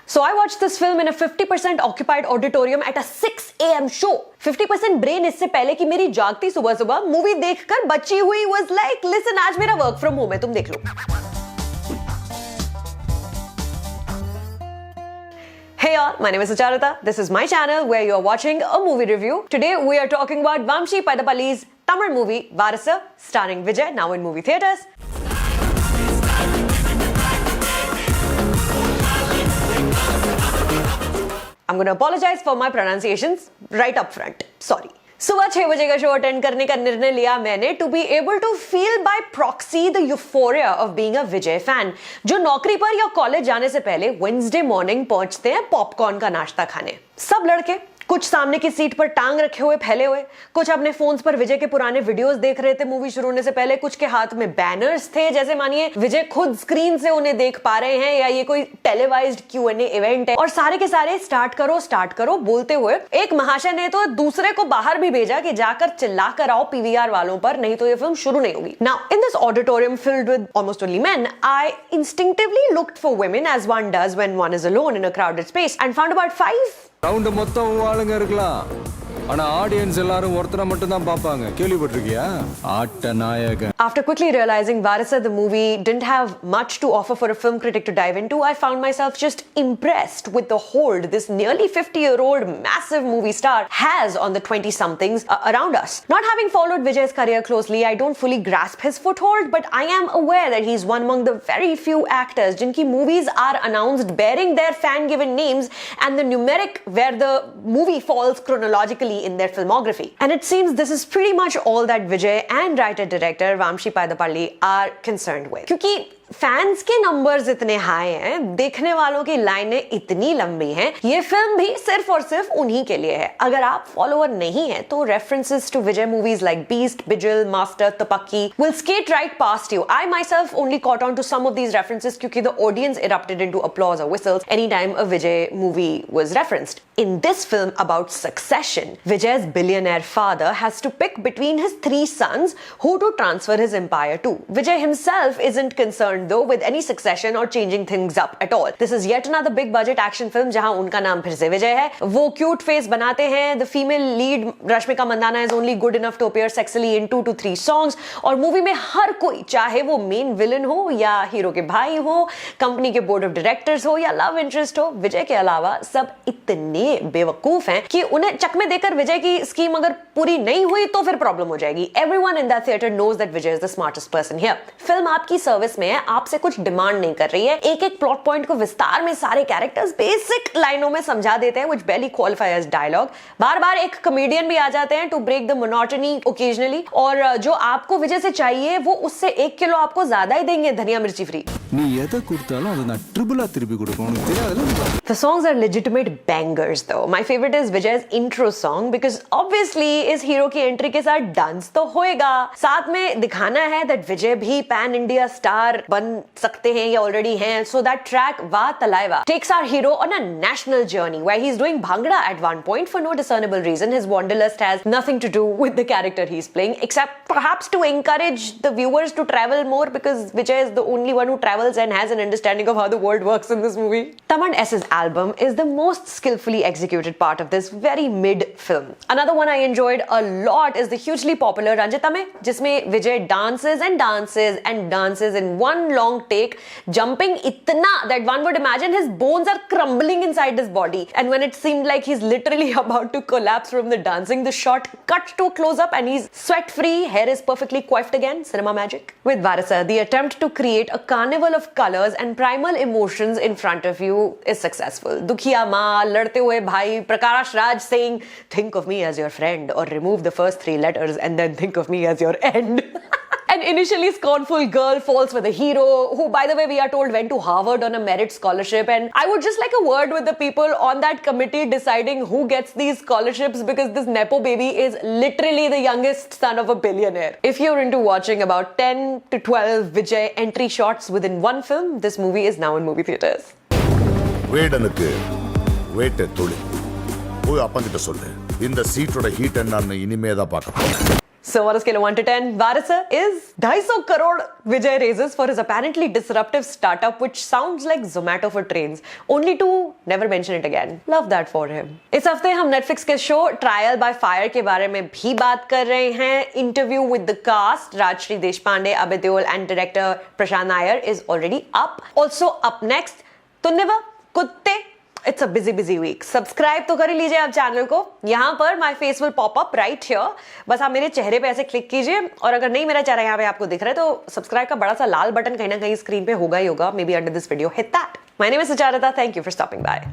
So I watched this film in a 50% occupied auditorium at a 6 a.m. show. 50% brain इससे पहले कि मेरी जागती सुबह सुबह मूवी देखकर बची हुई was like, listen, आज मेरा work from home है, तुम देख लो. Hey y'all, my name is Sucharita. This is my channel where you are watching a movie review. Today we are talking about Vamshi Paidapalli's Tamil movie Varasa, starring Vijay, now in movie theatres. I'm going to apologize for my pronunciations right up front. Sorry. सुबह 6 बजे का show attend करने का निर्णय लिया मैंने to be able to feel by proxy the euphoria of being a Vijay fan, जो नौकरी पर या कॉलेज जाने से पहले वेडनेसडे मॉर्निंग पहुंचते हैं पॉपकॉर्न का नाश्ता खाने. सब लड़के कुछ सामने की सीट पर टांग रखे हुए फैले हुए, कुछ अपने फोन्स पर विजय के पुराने वीडियोस देख रहे थे मूवी शुरू होने से पहले, कुछ के हाथ में बैनर्स थे जैसे मानिए विजय खुद स्क्रीन से उन्हें देख पा रहे हैं या ये कोई टेलीवाइज्ड Q&A इवेंट है. और सारे के सारे स्टार्ट करो बोलते हुए एक महाशय ने तो दूसरे को बाहर भी भेजा कि जाकर चिल्ला कर आओ पीवीआर वालों पर, नहीं तो ये फिल्म शुरू नहीं होगी. Now in this auditorium filled with almost only main, I instinctively looked for women as one does when one is alone in a crowded space and found about 5 round மொத்தம் ஆளுங்க இருக்கலாம், ஆனா ஆடியன்ஸ் எல்லாரும் ஒருத்தரை மட்டும் தான் பாப்பாங்க. கேள்விப்பட்டிருக்கியா? ஆட்ட நாயகன். After quickly realizing Varasa the movie didn't have much to offer for a film critic to dive into, I found myself just impressed with the hold this nearly 50-year-old massive movie star has on the 20-somethings around us. Not having followed Vijay's career closely, I don't fully grasp his foothold, but I am aware that he's one among the very few actors jinki movies are announced bearing their fan-given names and the numeric where the movie falls chronologically in their filmography. And it seems this is pretty much all that Vijay and writer-director Vamshi Paidapalli are concerned with. क्योंकि fans के numbers इतने high हैं, देखने वालों की लाइनें इतनी लंबी हैं, ये फिल्म भी सिर्फ और सिर्फ उन्हीं के लिए है. अगर आप फॉलोअर नहीं हैं तो references to Vijay movies like Beast, Bigil, Master, Thuppakki will skate right past you. I myself only caught on to some of these references क्योंकि the audience erupted into applause or whistles anytime a Vijay movie was referenced. In this film about succession, Vijay's billionaire father has to pick between his 3 sons who to transfer his empire to. Vijay himself isn't concerned though with any succession or changing things up at all. This is yet another big budget action film जहां उनका नाम फिर से विजय है. वो cute face बनाते हैं. The female lead Rashmika Mandanna is only good enough to appear sexily in 2 to 3 songs. और मूवी में हर कोई, चाहे वो मेन विलन हो या हीरो के भाई हो, कंपनी के बोर्ड ऑफ डायरेक्टर्स हो या लव इंटरेस्ट हो, विजय के अलावा सब इतने बेवकूफ हैं कि उन्हें चकमे देकर विजय की स्कीम अगर पूरी नहीं हुई तो फिर प्रॉब्लम हो जाएगी. Everyone in that theater knows that Vijay is the smartest person here. Film आपकी सर्विस में है, आपसे कुछ डिमांड नहीं कर रही है. एक एक प्लॉट पॉइंट को विस्तार में सारे कैरेक्टर्स बेसिक लाइनों में समझा देते हैं, which barely qualify as dialogue. बार बार एक कॉमेडियन भी आ जाते हैं to break the monotony occasionally. और जो आपको विजय से चाहिए वो उससे 1 किलो आपको ज्यादा ही देंगे धनिया मिर्ची फ्री. நீ எதை கொடுத்தாலும் அதை நான் ட்ரிபிளா திருப்பி கொடுப்பேன், உனக்கு தெரியாதுல. The songs are legitimate bangers though. My favorite is Vijay's intro song because obviously इस हीरो की एंट्री के साथ डांस तो होएगा. साथ में दिखाना है that विजय भी पैन इंडिया स्टार बन सकते हैं या ऑलरेडी हैं. So that track Va Talaiva takes our hero on a national journey where he's doing bhangra at one point for no discernible reason. His wanderlust has nothing to do with the character he's playing except perhaps to encourage the viewers to travel more because Vijay is the only one who travels and has an understanding of how the world works in this movie. Taman S's album is the most skillfully executed part of this very mid film. Another one I enjoyed a lot is the hugely popular Ranjita Mein, जिसमें Vijay dances and dances and dances in one long take, jumping itna that one would imagine his bones are crumbling inside his body. And when it seemed like he's literally about to collapse from the dancing, the shot cut to close up and he's sweat free, hair is perfectly coiffed again, cinema magic. With Varasa, the attempt to create a carnival of colors and primal emotions in front of you is successful. Dukhiya maa, ladte hue bhai, Prakash Raj saying think of me as your friend or remove the first 3 letters and then think of me as your end. An initially scornful girl falls for the hero, who by the way we are told went to Harvard on a merit scholarship. And I would just like a word with the people on that committee deciding who gets these scholarships because this nepo baby is literally the youngest son of a billionaire. If you're into watching about 10 to 12 Vijay entry shots within one film, this movie is now in movie theatres. வேடனுக்கு வேட்டை தொழில் போய் அப்பங்கிட்ட சொல்லு, இந்த சீட்டோட heat என்னன்னு இனிமே தான் பார்க்க போறேன். So on a scale of 1 to 10, Varasa is 250 crore Vijay raises for his apparently disruptive startup which sounds like Zomato for trains. Only to never mention it again. Love that for him. इस हफ्ते हम Netflix के show Trial by Fire के बारे में भी बात कर रहे हैं. Interview with the cast, Rajshri Deshpande, Abhay Deol and director Prashant Nair is already up. Also up next, Tunniva Kutte. It's a busy week. Subscribe तो कर ही लीजिए आप चैनल को. यहाँ पर my face will pop up right here. बस आप मेरे चेहरे पे ऐसे क्लिक कीजिए और अगर नहीं मेरा चेहरा यहाँ पे आपको दिख रहा है तो सब्सक्राइब का बड़ा सा लाल बटन कहीं ना कहीं स्क्रीन पे होगा ही होगा. May be under this video. Hit that. My name is Sucharita. Thank you for stopping by.